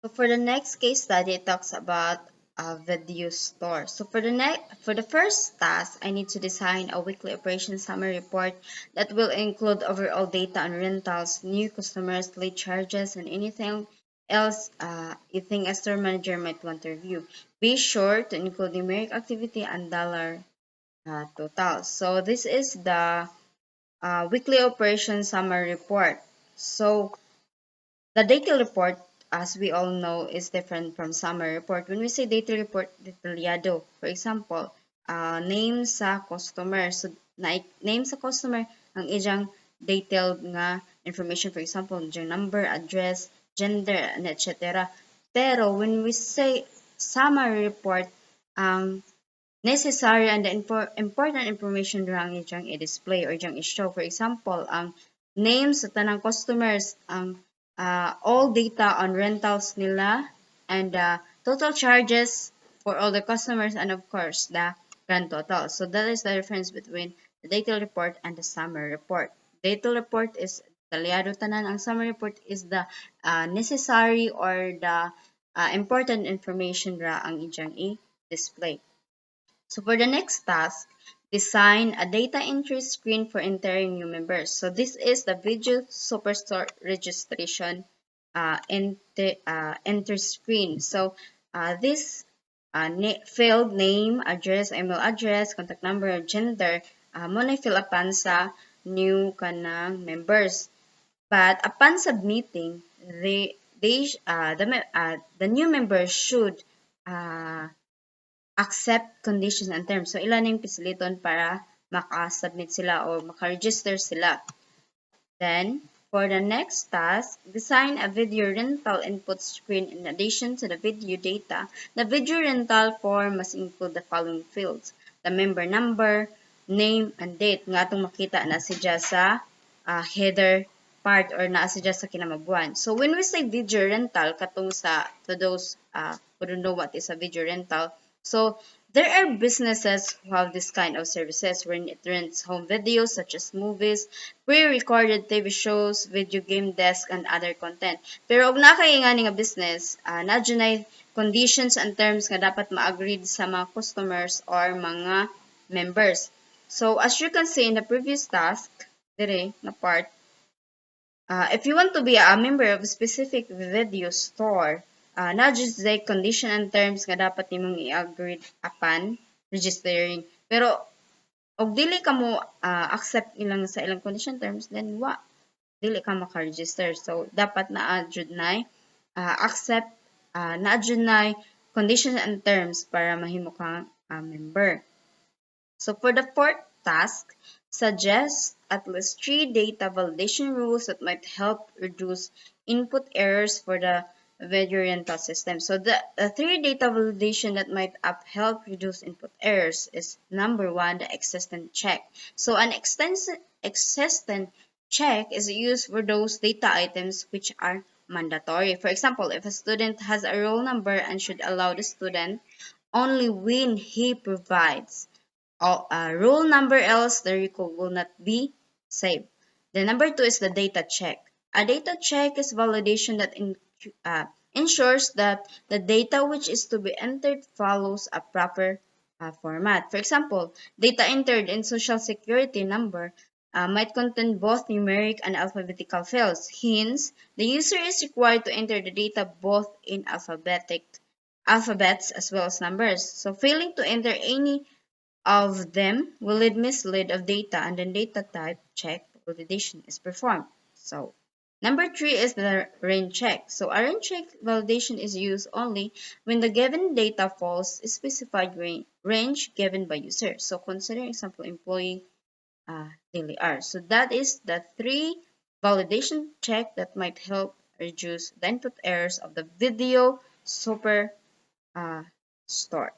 So for the next case study, it talks about a video store. So for the first task, I need to design a weekly operation summary report that will include overall data on rentals, new customers, late charges, and anything else you think a store manager might want to review. Be sure to include numeric activity and dollar total. So this is the weekly operation summary report. So the data report, as we all know, is different from summary report. When we say data report, detalyado. For example, name sa customer. So, name sa customer, ang iyang detailed nga information. For example, yung number, address, gender, and etc. Pero, when we say summary report, ang necessary and the important information lang iyang i-display or iyang i-show. For example, ang names sa tanang customers, ang all data on rentals nila, and total charges for all the customers, and of course the grand total. So that is the difference between the data report and the summary report. Data report is detalyado tanan. Ang summary report is the necessary or the important information ra ang iyang i-display. So for the next task, design a data entry screen for entering new members. So this is the video SUPERSTORE registration enter screen. So this field name, address, email address, contact number, gender, muna fill upon sa new kanang members. But upon submitting, the new members should accept conditions and terms. So, ilan yung pisiliton para maka-submit sila o maka-register sila. Then, for the next task, design a video rental input screen in addition to the video data. The video rental form must include the following fields: the member number, name, and date. Nga itong makita na siya sa header part or na siya sa kinamabuan. So, when we say video rental, katong to those who don't know what is a video rental, so there are businesses who have this kind of services wherein it rents home videos such as movies, pre-recorded TV shows, video game desk, and other content. Pero og nakay nga nga business, na dyan conditions and terms nga dapat ma-agreed sa mga customers or mga members. So as you can see in the previous task, dire na part, if you want to be a member of a specific video store, not just the condition and terms nga dapat nimong i-agree upon registering. Pero, og dili ka mo accept ilang sa ilang condition terms, then dili ka maka-register. So, dapat na-adjud na accept, na-adjud na condition and terms para mahimo kang member. So, for the fourth task, suggest at least 3 data validation rules that might help reduce input errors for the video rental system. So the 3 data validation that might help reduce input errors is number 1, the existent check. So an existent check is used for those data items which are mandatory. For example, if a student has a roll number and should allow the student only when he provides roll number, else the record will not be saved. The number 2 is the data check. A data check is validation that ensures that the data which is to be entered follows a proper format. For example, data entered in Social Security number might contain both numeric and alphabetical fields. Hence, the user is required to enter the data both in alphabets as well as numbers. So, failing to enter any of them will mislead of data, and then data type check validation is performed. So, number 3 is the range check. So, a range check validation is used only when the given data falls specified range given by user. So, consider example employee daily hours. So, that is the 3 validation check that might help reduce the input errors of the video super store.